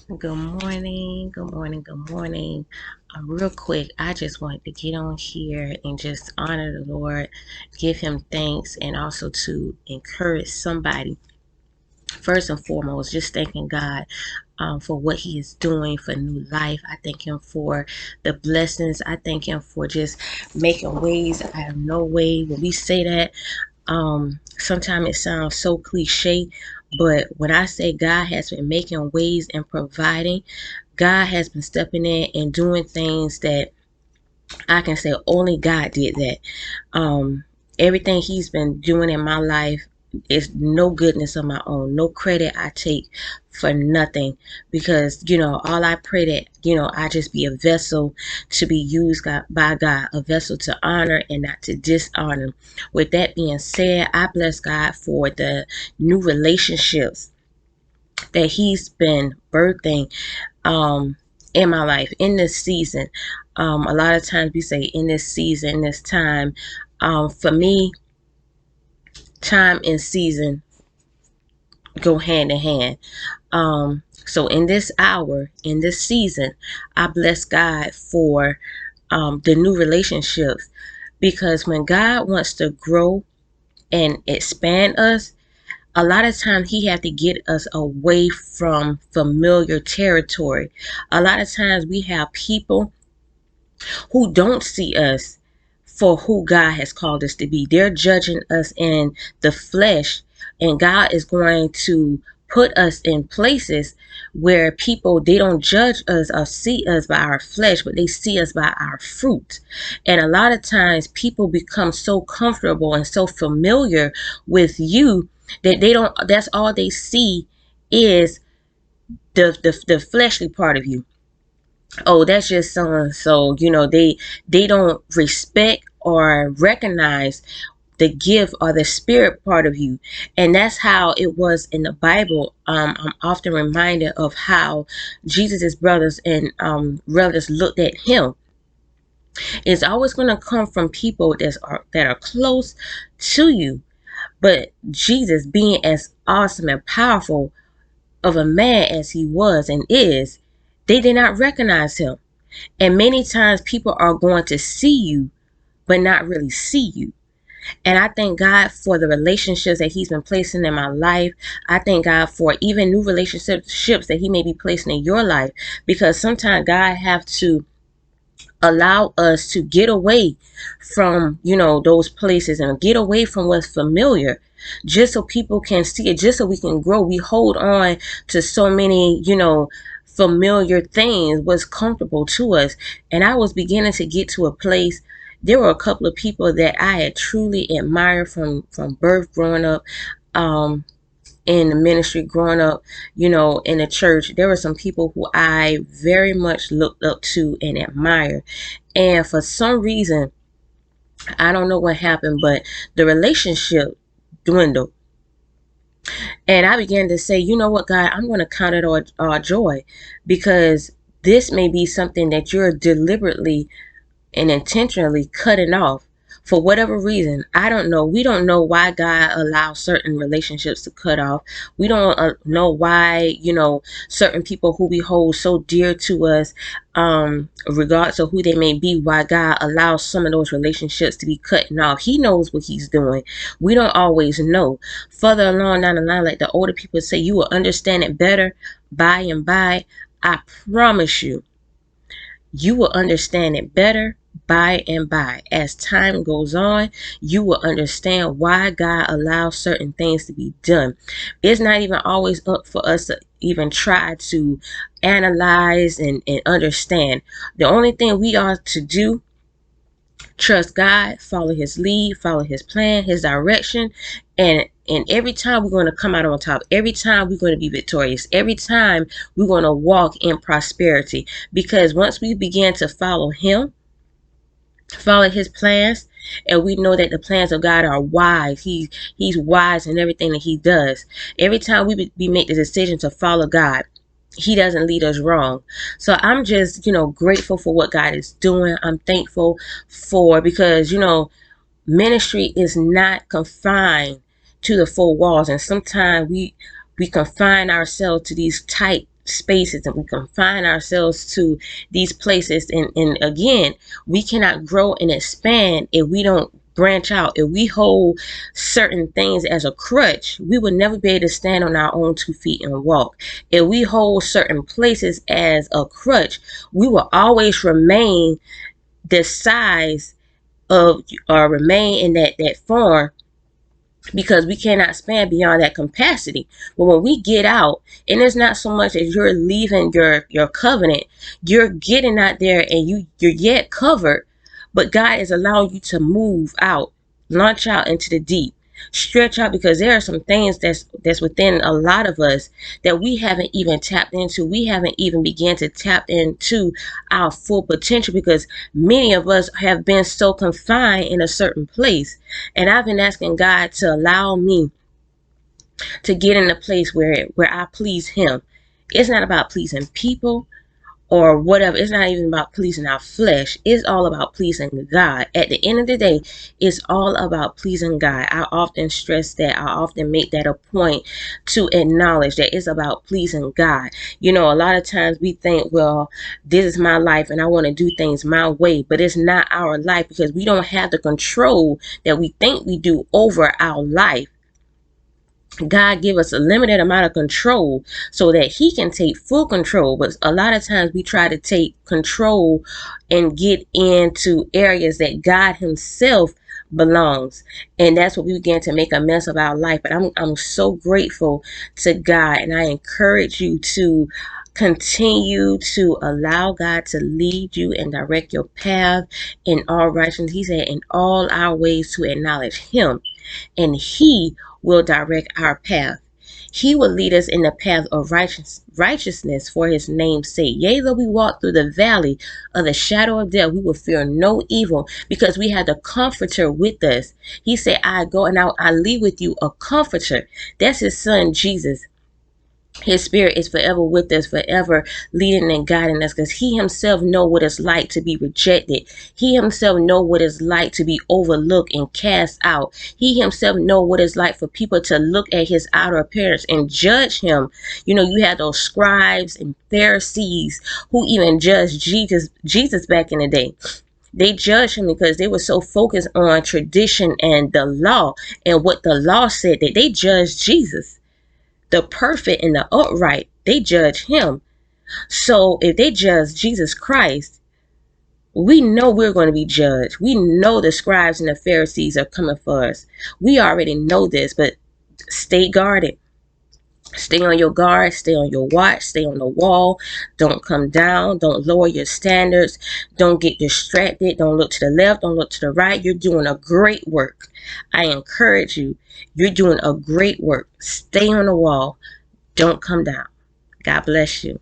Good morning, good morning, good morning. Real quick, I just wanted to get on here and just honor the Lord, give Him thanks, and also to encourage somebody. First and foremost, just thanking God for what He is doing for new life. I thank Him for the blessings. I thank Him for just making ways out of no way. When we say that, sometimes it sounds so cliche, but when I say God has been making ways and providing, God has been stepping in and doing things that I can say only God did that. Um, Everything He's been doing in my life is no goodness of my own, no credit I take for nothing, because all I pray that I just be a vessel to be used by God, a vessel to honor and not to dishonor. With that being said, I bless God for the new relationships that He's been birthing in my life in this season. A lot of times we say in this season, this time. For me, time and season go hand in hand. So in this hour, in this season, I bless God for the new relationships, because when God wants to grow and expand us, a lot of times He have to get us away from familiar territory. A lot of times we have people who don't see us for who God has called us to be. They're judging us in the flesh, and God is going to put us in places where people, they don't judge us or see us by our flesh, but they see us by our fruit. And a lot of times people become so comfortable and so familiar with you that they don't, that's all they see is the fleshly part of you. Oh, that's just so and so. They don't respect or recognize the gift or the spirit part of you. And that's how it was in the Bible. I'm often reminded of how Jesus's brothers and relatives looked at Him. It's always going to come from people that are close to you. But Jesus, being as awesome and powerful of a man as He was and is, they did not recognize Him. And many times people are going to see you, but not really see you. And I thank God for the relationships that He's been placing in my life. I thank God for even new relationships that He may be placing in your life, because sometimes God have to allow us to get away from, those places and get away from what's familiar, just so people can see it, just so we can grow. We hold on to so many, familiar things, what's comfortable to us. And I was beginning to get to a place. There were a couple of people that I had truly admired from birth, growing up, in the ministry, growing up, in the church. There were some people who I very much looked up to and admired. And for some reason, I don't know what happened, but the relationship dwindled. And I began to say, you know what, God, I'm going to count it all joy, because this may be something that you're deliberately and intentionally cutting off for whatever reason. I don't know. We don't know why God allows certain relationships to cut off. We don't know why, certain people who we hold so dear to us, regardless of who they may be, why God allows some of those relationships to be cutting off. He knows what He's doing. We don't always know. Further along down the line, like the older people say, you will understand it better by and by. I promise you, you will understand it better by and by. As time goes on, you will understand why God allows certain things to be done. It's not even always up for us to even try to analyze and understand. The only thing we are to do, trust God, follow His lead, follow His plan, His direction, and every time we're going to come out on top. Every time we're going to be victorious. Every time we're going to walk in prosperity. Because once we begin to follow Him, follow His plans, and we know that the plans of God are wise. He's wise in everything that He does. Every time we make the decision to follow God, He doesn't lead us wrong. So I'm just, grateful for what God is doing. I'm thankful because, ministry is not confined to the four walls. And sometimes we confine ourselves to these tight spaces and we confine ourselves to these places. And again, we cannot grow and expand if we don't branch out. If we hold certain things as a crutch, we will never be able to stand on our own 2 feet and walk. If we hold certain places as a crutch, we will always remain the size of, or remain in that form, because we cannot expand beyond that capacity. But when we get out, and it's not so much as you're leaving your covenant, you're getting out there and you're yet covered, but God is allowing you to move out, launch out into the deep, stretch out, because there are some things that's within a lot of us that we haven't even tapped into. We haven't even began to tap into our full potential, because many of us have been so confined in a certain place. And I've been asking God to allow me to get in a place where I please him. It's not about pleasing people or whatever. It's not even about pleasing our flesh. It's all about pleasing God. At the end of the day, it's all about pleasing God. I often stress that. I often make that a point to acknowledge that it's about pleasing God. You know, a lot of times we think, well, this is my life and I want to do things my way, but it's not our life, because we don't have the control that we think we do over our life. God give us a limited amount of control so that he can take full control. But a lot of times we try to take control and get into areas that God himself belongs. And that's what we began to make a mess of our life. But I'm so grateful to God, and I encourage you to continue to allow God to lead you and direct your path in all righteousness. He said, in all our ways to acknowledge him, and he will direct our path. He will lead us in the path of righteousness for his name's sake. Yea, though we walk through the valley of the shadow of death, we will fear no evil, because we have the comforter with us. He said, I go and I leave with you a comforter. That's his son, Jesus. His spirit is forever with us, forever leading and guiding us, because he himself know what it's like to be rejected. He himself know what it's like to be overlooked and cast out. He himself know what it's like for people to look at his outer appearance and judge him. You know, you had those scribes and Pharisees who even judged Jesus back in the day. They judged him because they were so focused on tradition and the law and what the law said, that they judged Jesus, the perfect and the upright. They judge him. So if they judge Jesus Christ, we know we're going to be judged. We know the scribes and the Pharisees are coming for us. We already know this, but stay guarded. Stay on your guard, stay on your watch, stay on the wall. Don't come down. Don't lower your standards. Don't get distracted. Don't look to the left. Don't look to the right. You're doing a great work. I encourage you. You're doing a great work. Stay on the wall. Don't come down. God bless you.